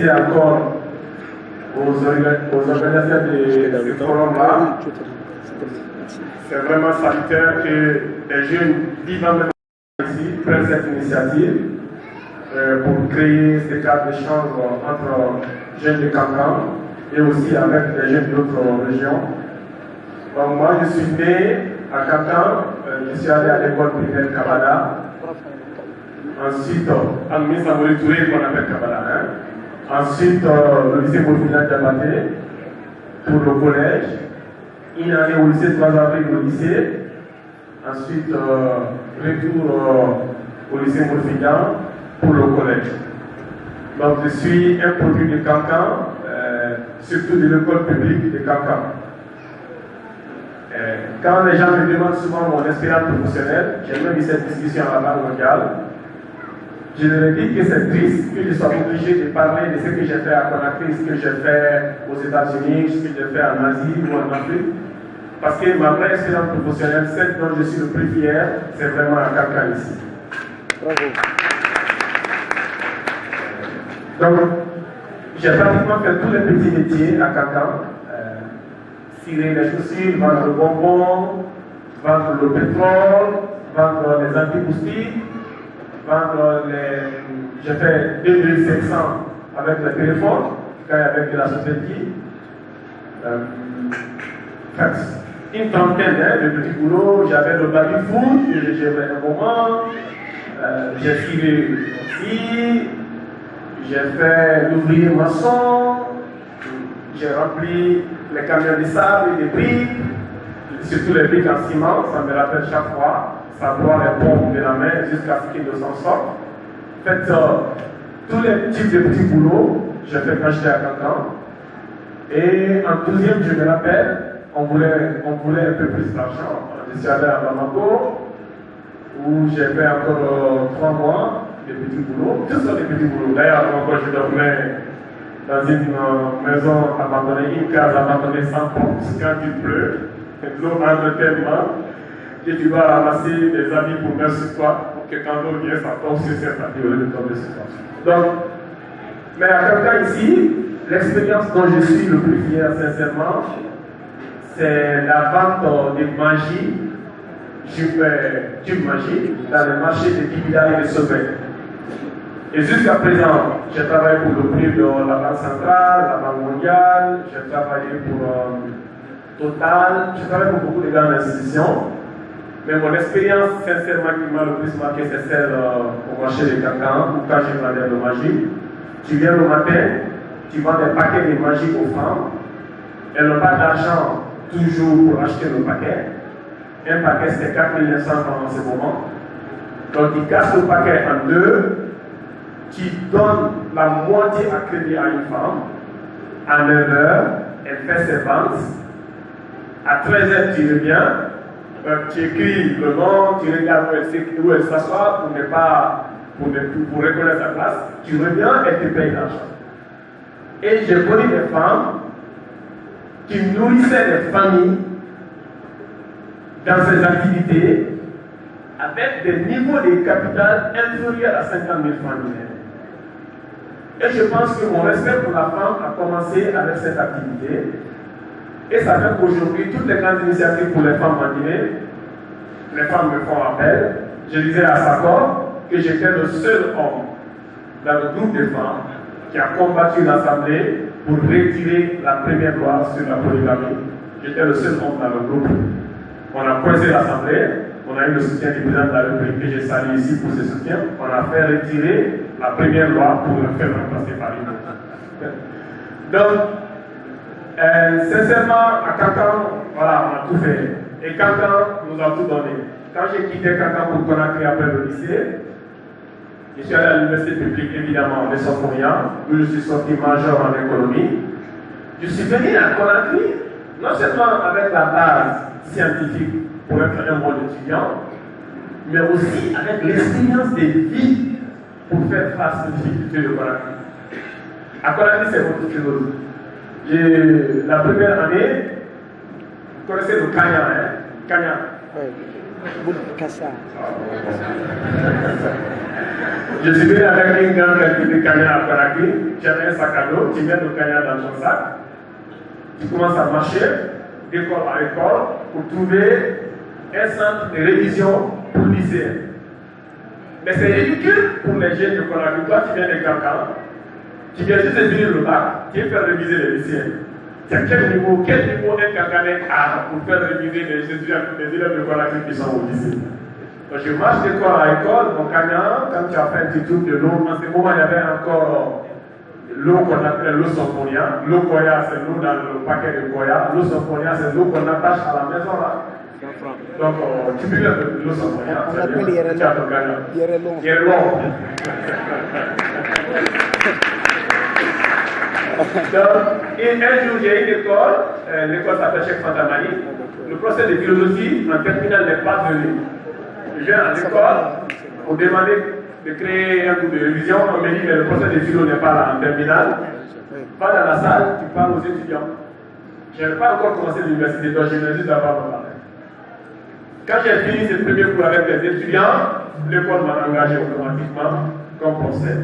remercier encore aux organisateurs de ce forum-là. C'est vraiment salutaire que les jeunes vivant ici prennent cette initiative pour créer ce cadre d'échange entre jeunes de Kankan et aussi avec les jeunes d'autres régions. Donc moi je suis né à Kankan, je suis allé à l'école primaire Kabada. Ensuite, en Misa Touré qu'on appelle Kabada. Ensuite, le lycée Bourfina Diabaté pour le collège. Une année au lycée 3 avril au lycée. Ensuite, retour au lycée Bourfina pour le collège. Donc, je suis un produit de Kankan, surtout de l'école publique de Kankan. Quand les gens me demandent souvent mon expérience professionnelle, j'ai même eu cette discussion à la Banque mondiale. Je leur ai dit que c'est triste que je sois obligé de parler de ce que j'ai fait à Conakry, ce que j'ai fait aux États-Unis, ce que j'ai fait en Asie ou en Afrique. Parce que ma vraie expérience professionnelle, celle dont je suis le plus fier, c'est vraiment à Kankan ici. Bravo. Donc, j'ai pratiquement fait tous les petits métiers à Kankan. Cirer les chaussures, vendre le bonbon, vendre le pétrole, vendre les anti-moustiques, vendre les... J'ai fait 2500 avec le téléphone, quand il y avait de la société. Une trentaine de petits boulots, j'avais le baby food, que j'ai géré un moment, j'ai filé aussi, j'ai fait l'ouvrier maçon, j'ai rempli les camions de sable et des briques, surtout les briques en ciment, ça me rappelle chaque fois, ça broie les pompes de la main jusqu'à ce qu'ils ne s'en sortent. En fait, tous les types de petits boulots, j'ai fait quand j'étais à Kankan. Et en 12e, je me rappelle, on voulait un peu plus d'argent. Je suis allé à Bamako, où j'ai fait encore 3 mois de petits boulots, tous sortes de petits boulots. D'ailleurs, encore je dormais dans une maison abandonnée, une case abandonnée sans pompe, quand il pleut, l'eau entre tellement que tu dois ramasser des habits pour mettre sur toi, pour que quand l'eau vient, ça tombe sur cette habits au lieu de tomber sur toi. Donc, mais à Kankan ici, l'expérience dont je suis le plus fier, sincèrement, c'est la vente de magie, tube magie, dans le marché de Kibida et de Sobek. Et jusqu'à présent, j'ai travaillé pour le prix de la Banque centrale, la Banque mondiale, j'ai travaillé pour Total, j'ai travaillé pour beaucoup de grandes institutions. Mais mon expérience, sincèrement, qui m'a le plus marqué, c'est celle au marché de Kankan, où quand je vendais de magie. Tu viens le matin, tu vends des paquets de magie aux femmes, elles n'ont pas d'argent toujours pour acheter le paquet. Un paquet, c'est 4 900 francs en ce moment. Donc, ils cassent le paquet en deux. Tu donnes la moitié à crédit à une femme, à 9h, elle fait ses ventes, à 13h tu reviens, tu écris le nom, tu regardes où elle s'assoit pour reconnaître sa place, tu reviens et tu payes l'argent. Et j'ai connu des femmes qui nourrissaient des familles dans ces activités avec des niveaux de capital inférieurs à 50 000 francs annuels. Et je pense que mon respect pour la femme a commencé avec cette activité. Et ça fait qu'aujourd'hui, toutes les grandes initiatives pour les femmes en Guinée, les femmes me font appel. Je disais à Sakor que j'étais le seul homme dans le groupe de femmes qui a combattu l'Assemblée pour retirer la première loi sur la polygamie. J'étais le seul homme dans le groupe. On a coincé l'Assemblée. On a eu le soutien du président de la République que j'ai salué ici pour ce soutien. On a fait retirer la première loi pour le faire remplacer par une autre. Donc, sincèrement, à Kankan, voilà, on a tout fait. Et Kankan nous a tout donné. Quand j'ai quitté Kankan pour Conakry après le lycée, je suis allé à l'université publique, évidemment, de Sokoria, où je suis sorti major en économie. Je suis venu à Conakry, non seulement avec la base scientifique, pour être un bon étudiant, mais aussi avec l'expérience de vie pour faire face aux difficultés de Conakry. À Conakry, c'est autre chose. La première année, vous connaissez le Kanya, hein? Kanya. Je suis venu avec une grande quantité de cagna à Conakry. J'avais un sac à dos, tu mets le cagna dans ton sac. Tu commences à marcher d'école à école pour trouver un centre de révision pour lycéens. Mais c'est ridicule pour les jeunes de Conakry. Toi, tu viens de Kankan, tu viens juste de finir le bac, tu viens faire réviser les lycéens. C'est à quel niveau un Kankanais a pour faire réviser les élèves de Conakry qui sont au lycée? Donc, je marche d'école à école, mon Kankan, quand tu as fait un petit tour de l'eau, en ce moment, il y avait encore l'eau qu'on appelle l'eau Sophonia. L'eau Koya, c'est l'eau dans le paquet de Koya. L'eau Sophonia, c'est l'eau qu'on attache à la maison là. Donc, tu buvais de l'eau Sophonia. On l'appelle Yerelon. Yerelon. Donc, un jour, j'ai une école, l'école s'appelle Cheikh Fantamani. Le procès de philosophie en terminale n'est pas venu. Je viens à l'école pour demander de créer un groupe de révision. On me dit que le procès de philo n'est pas là en terminale. Va dans la salle, tu parles aux étudiants. Je n'ai pas encore commencé l'université, donc je viens juste d'avoir mon parler. Quand j'ai fini ce premier cours avec les étudiants, l'école m'a engagé automatiquement comme procès.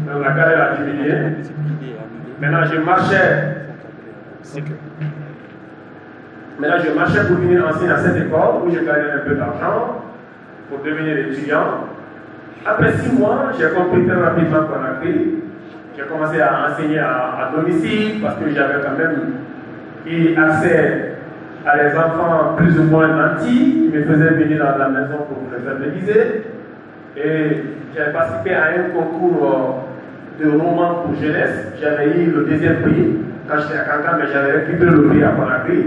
Donc la carrière a diminué. Maintenant je marchais pour venir enseigner à cette école où je gagnais un peu d'argent pour devenir étudiant. Après 6 mois, j'ai compris très rapidement Conakry. J'ai commencé à enseigner à domicile parce que j'avais quand même eu accès à les enfants plus ou moins nantis qui me faisaient venir dans la maison pour les faire réviser. Et j'avais participé à un concours de romans pour jeunesse. J'avais eu le 2e prix quand j'étais à Kankan, mais j'avais récupéré le prix à Conakry.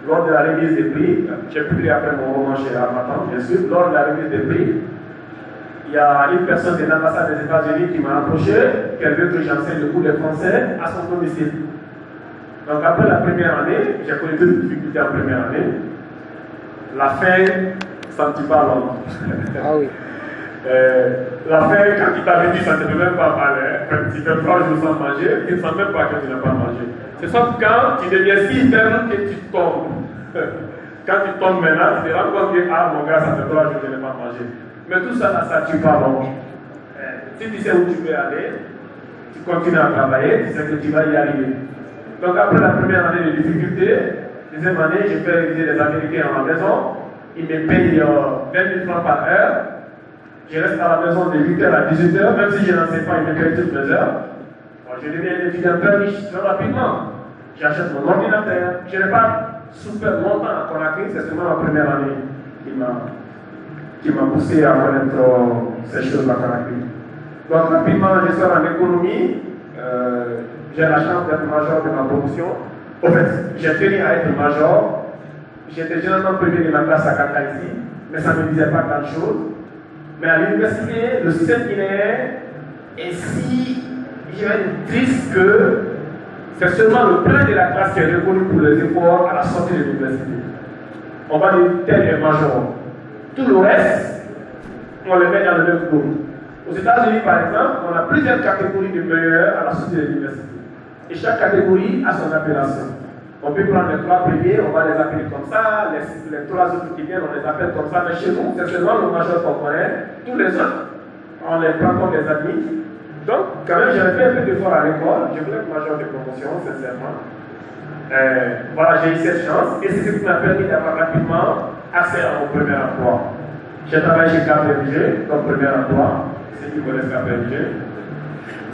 Lors de la remise des prix, j'ai publié après mon roman chez Armatan, bien sûr. Lors de la remise des prix, il y a une personne de l'ambassade des États-Unis qui m'a approché, qui veut que j'enseigne le cours de français à son domicile. Donc après la première année, j'ai connu toutes les difficultés en première année. La faim, ça ne tue pas l'homme. Ah oui. La faim, quand il t'avait dit, ça ne te fait même pas mal. Quand tu fais 3 jours sans manger, tu ne sens même pas que tu n'as pas mangé. C'est sauf quand tu deviens si ferme que tu tombes. Quand tu tombes maintenant, tu te rends compte que, ah mon gars, ça fait 3 jours que je n'ai pas mangé. Mais tout ça, ça ne tue pas l'homme. Si tu sais où tu veux aller, tu continues à travailler, tu sais que tu vas y arriver. Donc après la première année de difficulté, deuxième année, je fais réviser les Américains à la maison. Ils me payent 20 000 francs par heure. Je reste à la maison de 8h à 18h, même si je n'en sais pas, ils me payent toutes mes heures. Alors, je deviens un étudiant très riche très rapidement. J'achète mon ordinateur. Je n'ai pas souffert longtemps à Conakry, c'est seulement la première année qui m'a poussé à connaître ces choses à Conakry. Donc rapidement, je sors en économie. J'ai la chance d'être major de ma promotion. En fait, j'ai tenu à être major. J'étais généralement premier de ma classe à Kaka ici, mais ça ne me disait pas grand chose. Mais à l'université, le système guinéen est si, je vais dire, triste que c'est seulement le plein de la classe qui est reconnu pour les efforts à la sortie de l'université. On va dire tel est major. Tout le reste, on le met dans le même groupe. Aux États-Unis, par exemple, on a plusieurs catégories de meilleurs à la sortie de l'université. Et chaque catégorie a son appellation. On peut prendre les 3 premiers, on va les appeler comme ça, les 3 autres qui viennent, on les appelle comme ça, mais chez nous, c'est seulement le major qu'on connaît, tous les autres, on les prend comme des amis. Donc, quand même, j'avais fait un peu d'effort à l'école, je voulais être major de promotion, sincèrement. Voilà, j'ai eu cette chance, et c'est ce qui m'a permis d'avoir rapidement accès à mon premier emploi. J'ai travaillé chez KPMG comme premier emploi, ceux qui connaissent KPMG.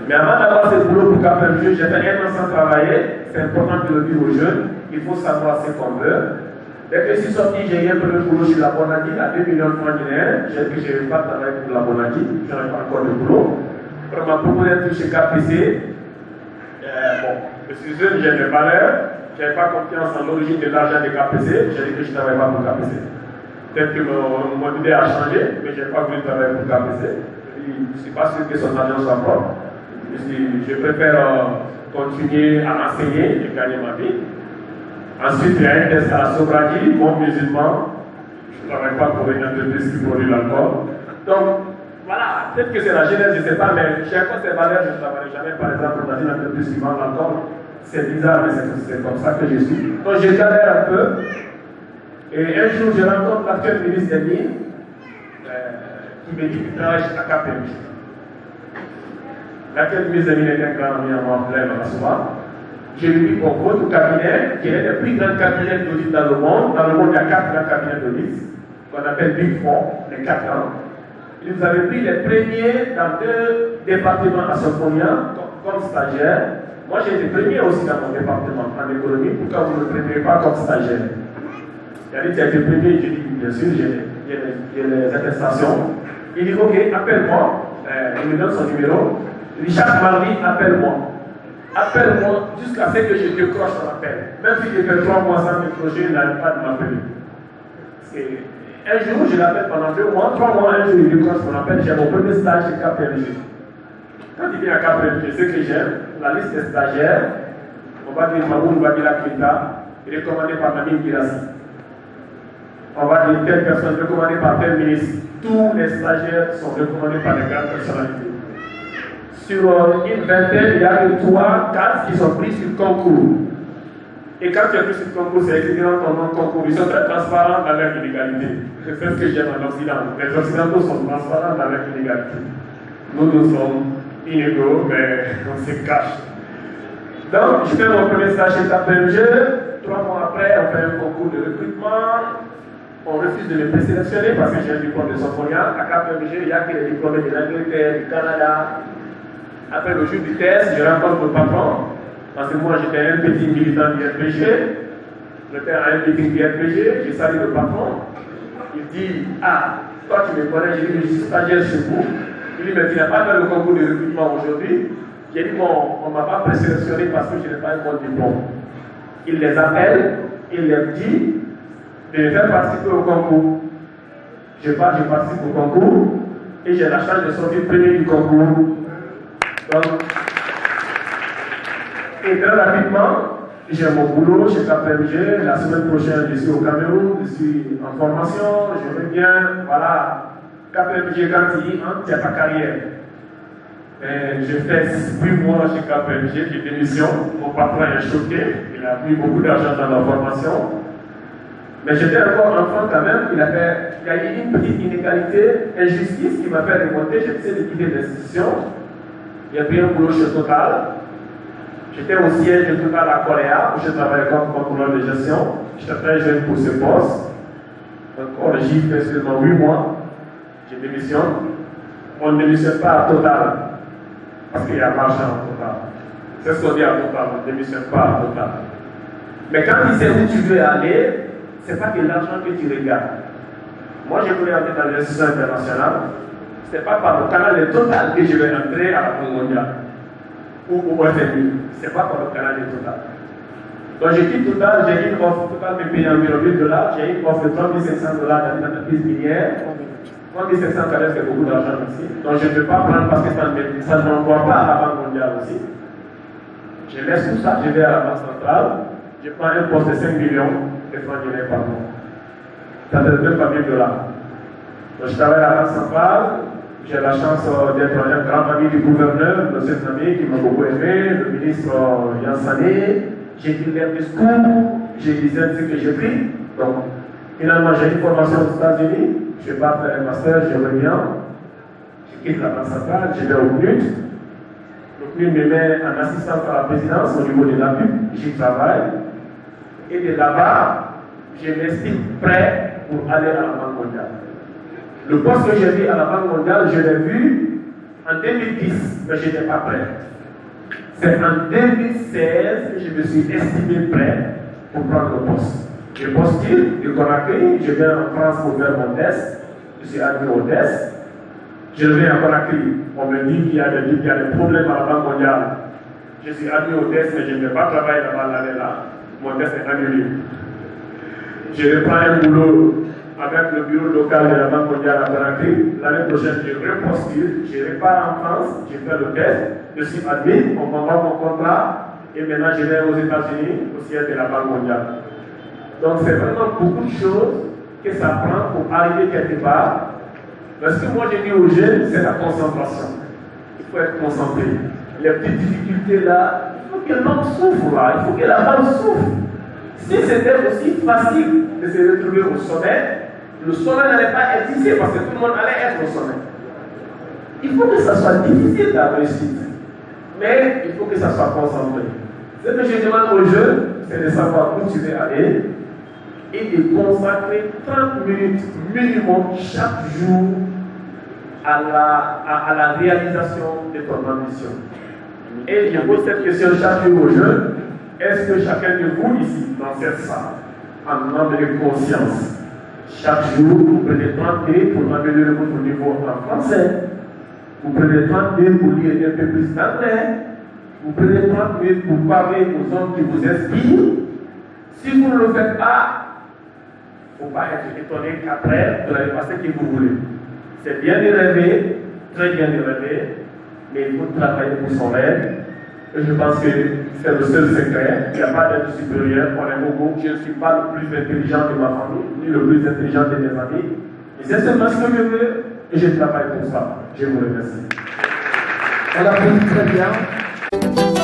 Mais avant d'avoir ce boulot pour KPMG, j'ai fait 1 an sans travailler. C'est important de le dire aux jeunes. Il faut savoir ce qu'on veut. Dès que je suis sorti, j'ai eu un peu de boulot chez la Bonadi à 2 millions de francs guinéens. J'ai dit que je ne vais pas travailler pour la Bonadi. Je n'avais pas encore de boulot. On m'a proposé d'être chez KPC. Bon, je suis jeune, j'ai mes valeurs. Je n'avais pas confiance en l'origine de l'argent de KPC. J'ai dit que je ne travaille pas pour KPC. Peut-être que mon idée a changé, mais je n'ai pas voulu travailler pour KPC. Je ne suis pas sûr que son argent soit propre. Je préfère continuer à enseigner et gagner ma vie. Ensuite, il y a un test à la sobriété, mon musulman. Je ne travaille pas pour une entreprise qui produit l'alcool. Donc, voilà, peut-être que c'est la jeunesse, je ne sais pas, mais chez ces valeurs, je ne travaillerai jamais, par exemple, dans une entreprise qui vend l'alcool. C'est bizarre, mais c'est comme ça que je suis. Donc, je galère un peu. Et un jour, je rencontre l'actuel ministre des Mines qui me dit qu'il travaille à KPMG. L'actuel ministre des Mines est un grand ami à moi, Blaise Manasouma. Je lui dis, bon, votre cabinet, qui est le plus grand cabinet d'audit dans le monde, il y a 4 grands cabinets d'audit, qu'on appelle Big Four, les 4 ans. Et vous avez pris les premiers dans 2 départements à Sophonia comme stagiaire. Moi, j'ai été premier aussi dans mon département en économie. Pourquoi vous ne le preniez pas comme stagiaire? Il a dit, tu as été premier. J'ai dit, bien sûr, j'ai les attestations. Il dit, ok, appelle-moi. Il me donne son numéro. Il dit, chaque mardi, appelle-moi. Appelle-moi jusqu'à ce que je décroche ton appel. Même si j'ai fait 3 mois sans décrocher, il n'arrive pas de m'appeler. Un jour, je l'appelle pendant 2 mois, 3 mois, un jour, il décroche mon appel. J'ai mon premier stage chez KPMG. Quand il vient à KPMG, ce que j'aime, la liste des stagiaires, on va dire Mamoun Wabila Keita, recommandé par Mamine Girassi. On va dire telle personne recommandée par tel ministre. Tous les stagiaires sont recommandés par les grandes personnalités. Sur une vingtaine, il y a 3, 4 qui sont pris sur concours. Et quand tu es pris sur concours, c'est écrit dans ton nom concours. Ils sont très transparents dans leur inégalité. C'est ce que j'aime en Occident. Les Occidentaux sont transparents dans leur inégalité. Nous sommes inégaux, mais on se cache. Donc, je fais mon premier stage chez KPMG. 3 mois après, on fait un concours de recrutement. On refuse de me présélectionner parce que j'ai un diplôme de Sophonia. À KPMG, il n'y a que les diplômés de l'Angleterre, du Canada. Après le jour du test, je rencontre le patron. Parce que moi, j'étais un petit militant du RPG. J'étais à un meeting du RPG. Je salue le patron. Il dit, ah, toi tu me connais, j'ai dit, je suis stagiaire chez vous. Il dit, mais tu n'as pas fait le concours de recrutement aujourd'hui. J'ai dit, bon, on ne m'a pas présélectionné parce que je n'ai pas eu mon diplôme. Il les appelle, il leur dit de me faire participer au concours. Je participe au concours et j'ai la chance de sortir premier du concours. Donc, et très rapidement, j'ai mon boulot chez KPMG. La semaine prochaine, je suis au Cameroun, je suis en formation, je reviens. Voilà, KPMG, quand il dit, tu as ta carrière. Et je fais 8 mois chez KPMG, j'ai démissionné. Mon patron est choqué, il a mis beaucoup d'argent dans la formation. Mais j'étais encore enfant quand même, il y a eu une petite inégalité, injustice qui m'a fait remonter. J'ai décidé de quitter l'institution. J'ai pris un boulot chez Total. J'étais au siège de Total à Corée, où je travaillais comme contrôleur de gestion. J'étais très jeune pour ce poste. Donc, j'y fais seulement 8 mois. Je démissionne. On ne démissionne pas à Total. Parce qu'il y a l'argent à Total. C'est ce qu'on dit à Total, on ne démissionne pas à Total. Mais quand tu sais où tu veux aller, ce n'est pas que l'argent que tu regardes. Moi, je voulais entrer dans l'institution internationale. Ce n'est pas par le canal de Total que je vais entrer à la Banque mondiale. Ou au FMI. Ce n'est pas par le canal de Total. Donc, je quitte Total, j'ai une offre. Total me paye environ $1000. J'ai une offre de $3500 dans une entreprise minière. 3500 carrés, c'est beaucoup d'argent ici. Donc, je ne peux pas prendre parce que ça ne m'envoie pas à la Banque mondiale aussi. Je laisse tout ça, je vais à la Banque centrale. Je prends un poste de 5 millions de francs guinéens par mois. Ça ne donne pas $1000. Donc, je travaille à la Banque centrale. J'ai la chance d'être un grand ami du gouverneur, de cet ami qui m'a beaucoup aimé, le ministre Yansane. J'ai écrit leur discours, j'ai lisé ce que j'ai pris. Donc, finalement, j'ai une formation aux États-Unis. Je pars faire un master, je reviens. Je quitte la Banque centrale, je vais au CNUD. Le CNUD me met en assistance à la présidence au niveau de la pub. J'y travaille. Et de là-bas, je m'estime prêt pour aller à la Banque mondiale. Le poste que j'ai vu à la Banque mondiale, je l'ai vu en 2010, mais je n'étais pas prêt. C'est en 2016 que je me suis estimé prêt pour prendre le poste. Je postule du Conakry, je viens en France pour faire mon test, je suis admis au test. Je reviens à Conakry, on me dit qu'il y a des problèmes à la Banque mondiale. Je suis admis au test, mais je ne vais pas travailler là-bas l'année là. Mon test est annulé. Je reprends un boulot avec le bureau local de la Banque mondiale à Conakry. L'année prochaine, je repostule, je repars en France, je fais le test, je suis admis, on m'envoie mon contrat, et maintenant je vais aux États-Unis, au siège de la Banque mondiale. Donc c'est vraiment beaucoup de choses que ça prend pour arriver quelque part. Mais ce que moi j'ai dit aux jeunes, c'est la concentration. Il faut être concentré. Les petites difficultés là, il faut que l'homme souffre là, il faut que la femme souffre. Si c'était aussi facile de se retrouver au sommet, le sommet n'allait pas exister parce que tout le monde allait être au sommet. Il faut que ça soit difficile la réussite, mais il faut que ça soit concentré. Ce que je demande aux jeunes, c'est de savoir où tu veux aller et de consacrer 30 minutes minimum chaque jour à la réalisation de ton ambition. Et je pose cette question chaque jour aux jeunes. Est-ce que chacun de vous ici, dans cette salle, en âme de conscience, chaque jour, vous prenez 30 minutes pour améliorer votre niveau en français, vous prenez 30 minutes pour lire un peu plus d'anglais, vous prenez 30 minutes pour parler aux hommes qui vous inspirent. Si vous ne le faites pas, il ne faut pas être étonné qu'après, vous n'avez pas ce que vous voulez. C'est bien de rêver, très bien de rêver, mais il faut travailler pour son rêve. Et je pense que c'est le seul secret. Il n'y a pas d'être supérieur. On est beaucoup. Je ne suis pas le plus intelligent de ma famille, ni le plus intelligent de mes amis. Et c'est seulement ce que je veux, et je travaille pour ça. Je vous remercie. On applaudit très bien.